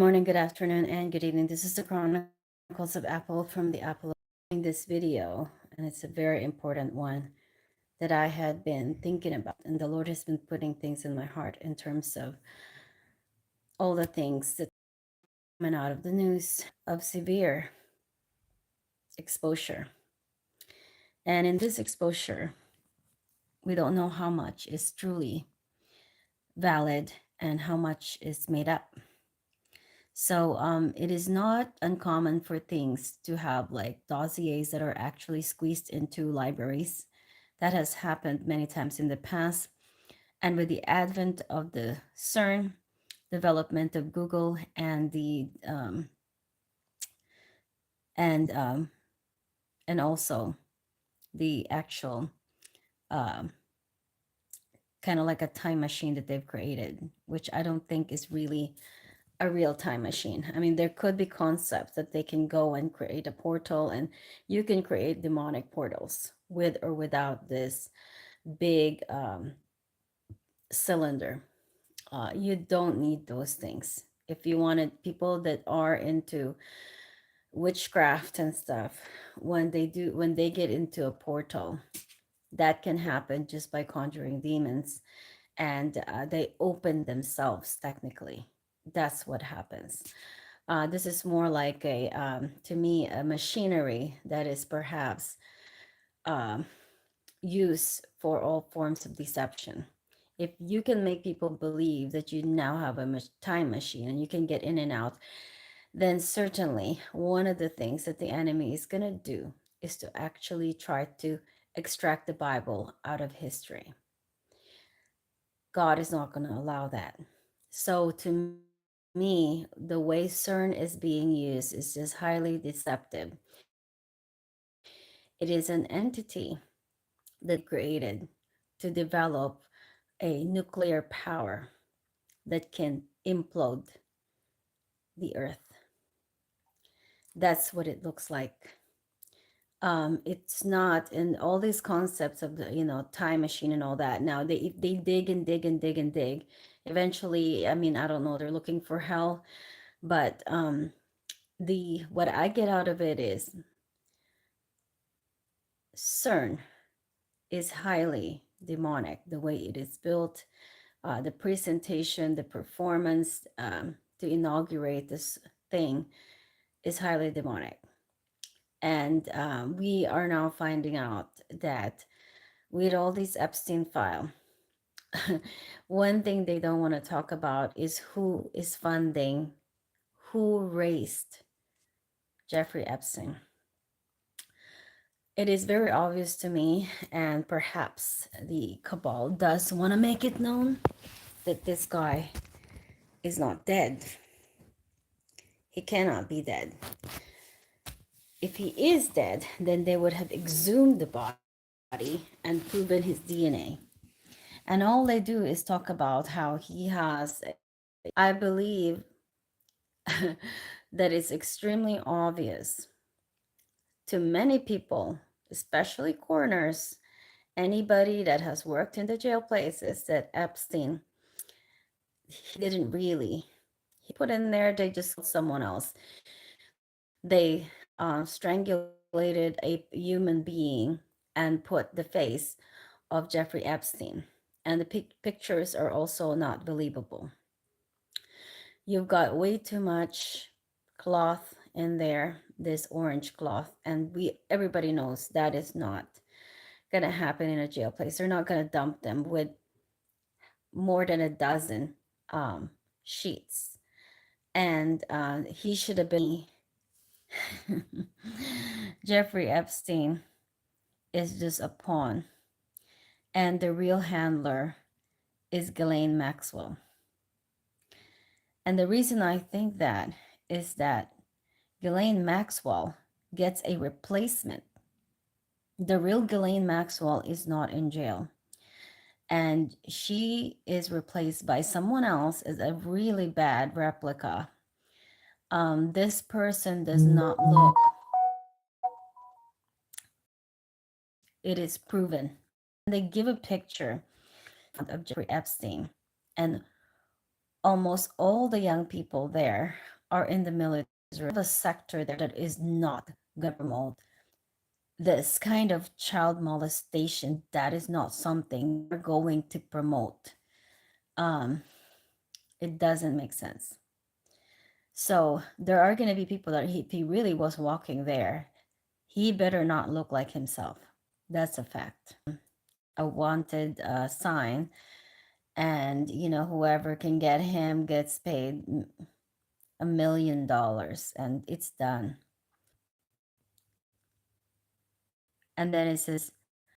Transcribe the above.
morning, good afternoon, and good evening. This is the Chronicles of Apple from the Apple in this video, and it's a very important one that I had been thinking about, and the Lord has been putting things in my heart in terms of all the things that coming out of the news of severe exposure. And in this exposure, we don't know how much is truly valid and how much is made up. So it is not uncommon for things to have like dossiers that are actually squeezed into libraries. That has happened many times in the past. And with the advent of the CERN, development of Google, and and um, and also the actual um, kind of like a time machine that they've created, which I don't think is really a real time machine. I mean, there could be concepts that they can go and create a portal, and you can create demonic portals with or without this big cylinder. You don't need those things. If you wanted people that are into witchcraft and stuff, when they get into a portal, that can happen just by conjuring demons, and they open themselves technically. That's what happens. This is more like to me, a machinery that is perhaps um, used for all forms of deception. If you can make people believe that you now have a time machine and you can get in and out, then certainly one of the things that the enemy is going to do is to actually try to extract the Bible out of history. God is not going to allow that. So to me, the way CERN is being used is just highly deceptive. It is an entity that they created to develop a nuclear power that can implode the earth. That's what it looks like. It's not in all these concepts of the time machine and all that. Now they if they dig and dig and dig and dig, eventually, I mean, I don't know, they're looking for hell. But the what I get out of it is CERN is highly demonic. The way it is built, the presentation, the performance to inaugurate this thing is highly demonic. And we are now finding out that with all these Epstein file, one thing they don't want to talk about is who is funding, who raised Jeffrey Epstein. It is very obvious to me, and perhaps the cabal does want to make it known that this guy is not dead. He cannot be dead. If he is dead, then they would have exhumed the body and proven his DNA. And all they do is talk about how he has, I believe, that it's extremely obvious to many people, especially coroners, anybody that has worked in the jail places, that Epstein, he didn't really, he put in there, they just killed someone else. They strangulated a human being and put the face of Jeffrey Epstein. And the pictures are also not believable. You've got way too much cloth in there, this orange cloth, and everybody knows that is not gonna happen in a jail place. They're not gonna dump them with more than a dozen sheets. And he should have been Jeffrey Epstein is just a pawn, and the real handler is Ghislaine Maxwell. And the reason I think that is that Ghislaine Maxwell gets a replacement. The real Ghislaine Maxwell is not in jail. And she is replaced by someone else as a really bad replica. This person does not look, it is proven. They give a picture of Jeffrey Epstein, and almost all the young people there are in the military, have a sector there that is not gonna promote this kind of child molestation. That is not something they're going to promote. um it doesn't make sense. So there are going to be people that if he really was walking there, he better not look like himself. That's a fact. A wanted sign, and whoever can get him gets paid $1 million, and it's done. And then it says